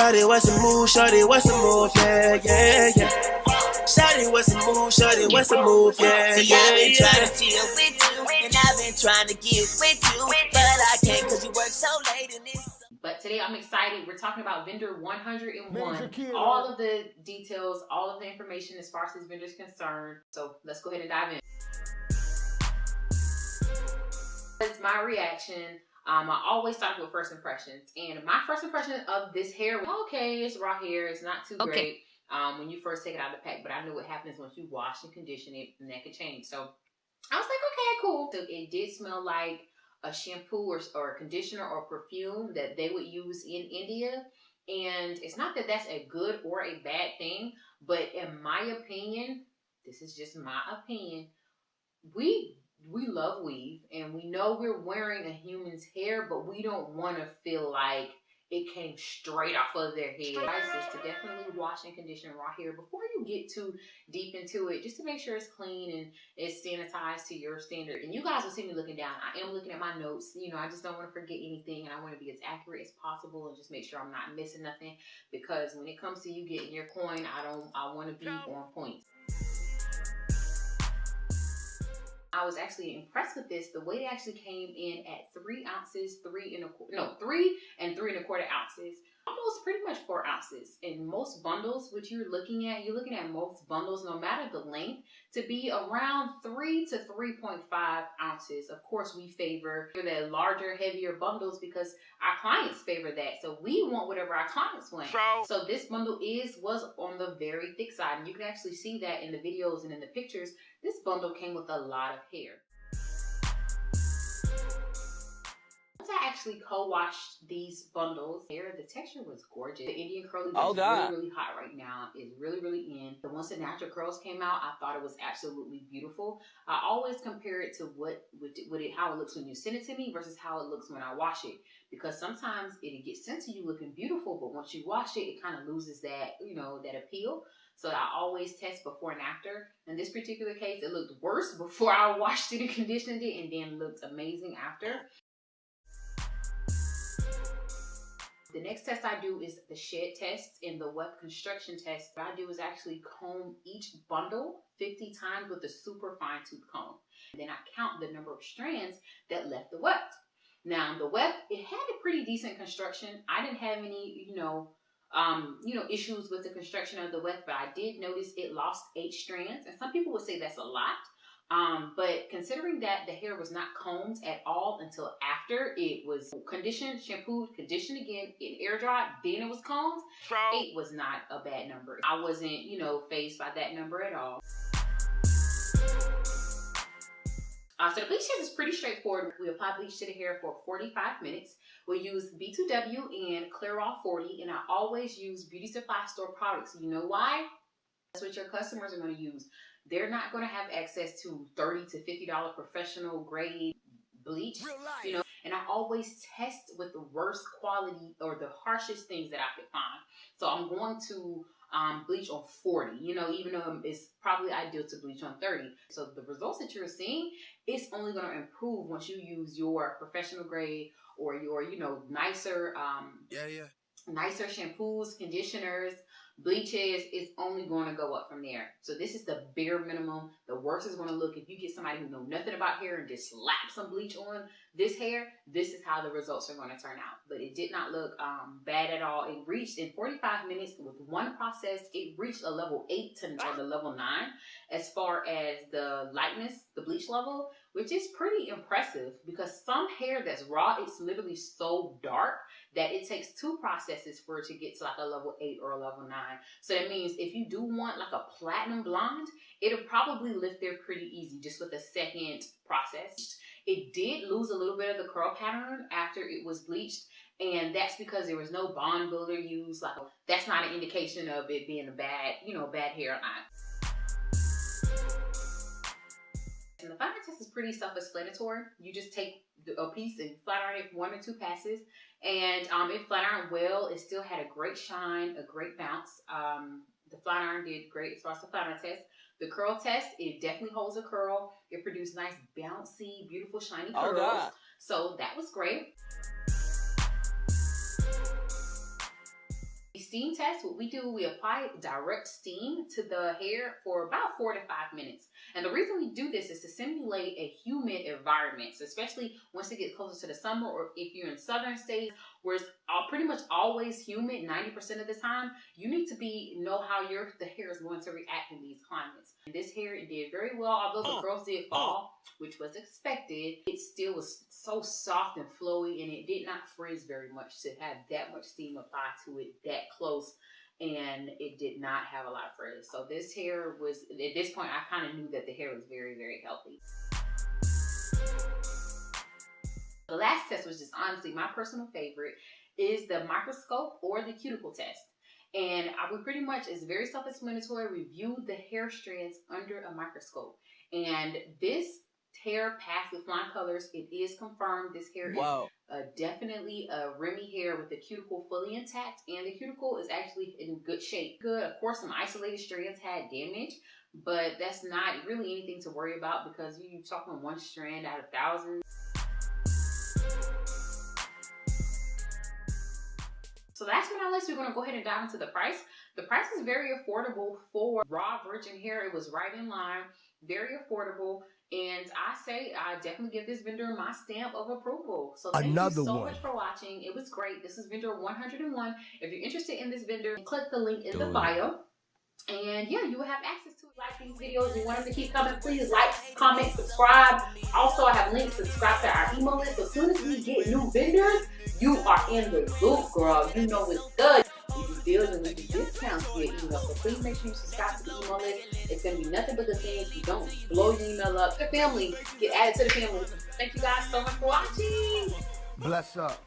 shawty, what's the move? Shawty, what's the move? Yeah, yeah, yeah. Shawty, what's the move? Shawty, what's the move? Yeah, See, yeah, I've been yeah. trying to chill with you, and I've been trying to get with you, but I can't cause you work so late in this. But today I'm excited. We're talking about vendor 101. All of the details, all of the information as far as this vendor is concerned. So let's go ahead and dive in. It's my reaction. I always start with first impressions. And my first impression of this hair, okay, it's raw hair. It's not too great when you first take it out of the pack. But I know what happens once you wash and condition it, and that can change. So I was like, okay, cool. So it did smell like a shampoo or a conditioner or perfume that they would use in India. And it's not that that's a good or a bad thing, but in my opinion, this is just my opinion, we love weave and we know we're wearing a human's hair, but we don't want to feel like it came straight off of their head. Advice is to definitely wash and condition raw hair before you get too deep into it, just to make sure it's clean and it's sanitized to your standard. And you guys will see me looking down. I am looking at my notes. You know, I just don't want to forget anything, and I want to be as accurate as possible and just make sure I'm not missing nothing, because when it comes to you getting your coin, I want to be on point. I was actually impressed with this. The weight actually came in at 3 ounces, 3 and 3 1/4 ounces. Almost pretty much 4 ounces. In most bundles, what you're looking at most bundles, no matter the length, to be around 3 to 3.5 ounces. Of course, we favor the larger, heavier bundles because our clients favor that. So we want whatever our clients want. So this bundle was on the very thick side. And you can actually see that in the videos and in the pictures. This bundle came with a lot of hair. Once I actually co-washed these bundles, the texture was gorgeous. The Indian curly is really hot right now. It's really in. But once the natural curls came out, I thought it was absolutely beautiful. I always compare it to how it looks when you send it to me versus how it looks when I wash it. Because sometimes it gets sent to you looking beautiful, but once you wash it, it kind of loses that, that appeal. So I always test before and after. In this particular case, it looked worse before I washed it and conditioned it, and then looked amazing after. The next test I do is the shed test and the weft construction test. What I do is actually comb each bundle 50 times with a super fine tooth comb. And then I count the number of strands that left the weft. Now the weft, it had a pretty decent construction. I didn't have any, issues with the construction of the weft, but I did notice it lost 8 strands. And some people would say that's a lot. But considering that the hair was not combed at all until after it was conditioned, shampooed, conditioned again, and air dried, then it was combed, 8 was not a bad number. I wasn't, fazed by that number at all. So the bleach test is pretty straightforward. We apply bleach to the hair for 45 minutes. We use B2W and Clear Off 40, and I always use beauty supply store products. You know why? That's what your customers are going to use. They're not going to have access to $30 to $50 professional grade bleach, and I always test with the worst quality or the harshest things that I could find. So I'm going to bleach on 40, even though it's probably ideal to bleach on 30. So the results that you're seeing, it's only going to improve once you use your professional grade or your, nicer shampoos, conditioners, bleaches. Is only going to go up from there. So this is the bare minimum. The worst is going to look if you get somebody who knows nothing about hair and just slap some bleach on this hair. This is how the results are going to turn out. But it did not look bad at all. It reached in 45 minutes with one process. It reached a level 8 to the level 9 as far as the lightness, the bleach level, which is pretty impressive because some hair that's raw, it's literally so dark that it takes 2 processes for it to get to like a level 8 or a level 9. So that means if you do want like a platinum blonde, it'll probably lift there pretty easy just with a second process. It did lose a little bit of the curl pattern after it was bleached, and that's because there was no bond builder used. Like, that's not an indication of it being a bad, bad hairline. And the flat iron test is pretty self-explanatory. You just take a piece and flat iron it 1 or 2 passes, and it flat ironed well. It still had a great shine, a great bounce. The flat iron did great as far as the flat iron test. The curl test, it definitely holds a curl. It produced nice, bouncy, beautiful, shiny curls. So that was great. steam test, what we do, we apply direct steam to the hair for about 4 to 5 minutes. And the reason we do this is to simulate a humid environment, so especially once it gets closer to the summer, or if you're in southern states where it's pretty much always humid 90% of the time, you need to know how the hair is going to react in these climates. And this hair, it did very well. Although the curls did fall, which was expected, it still was so soft and flowy, and it did not frizz very much to have that much steam applied to it that close. And it did not have a lot of frizz. So this hair was, at this point, I kind of knew that the hair was very, very healthy. The last test, which is honestly my personal favorite, is the microscope or the cuticle test. And we pretty much, it's very self-explanatory. We view the hair strands under a microscope. And this hair passed with flying colors. It is confirmed this hair is definitely a Remy hair with the cuticle fully intact, and the cuticle is actually in good shape. Good, of course, some isolated strands had damage, but that's not really anything to worry about because you're talking one strand out of thousands. So that's been our list. We're going to go ahead and dive into the price. The price is very affordable for raw virgin hair. It was right in line, very affordable. And I definitely give this vendor my stamp of approval. So thank you so much for watching. It was great. This is vendor 101. If you're interested in this vendor, click the link in the bio. And yeah, you will have access to it. Like these videos. You want them to keep coming, please like, comment, subscribe. Also, I have links to subscribe to our email list. As soon as we get new vendors, you are in the loop, girl. You know it's good. We do deals and we do discounts via email. So please make sure you subscribe to the email list. It's going to be nothing but good things. You don't blow your email up. The family, get added to the family. Thank you guys so much for watching. Bless up.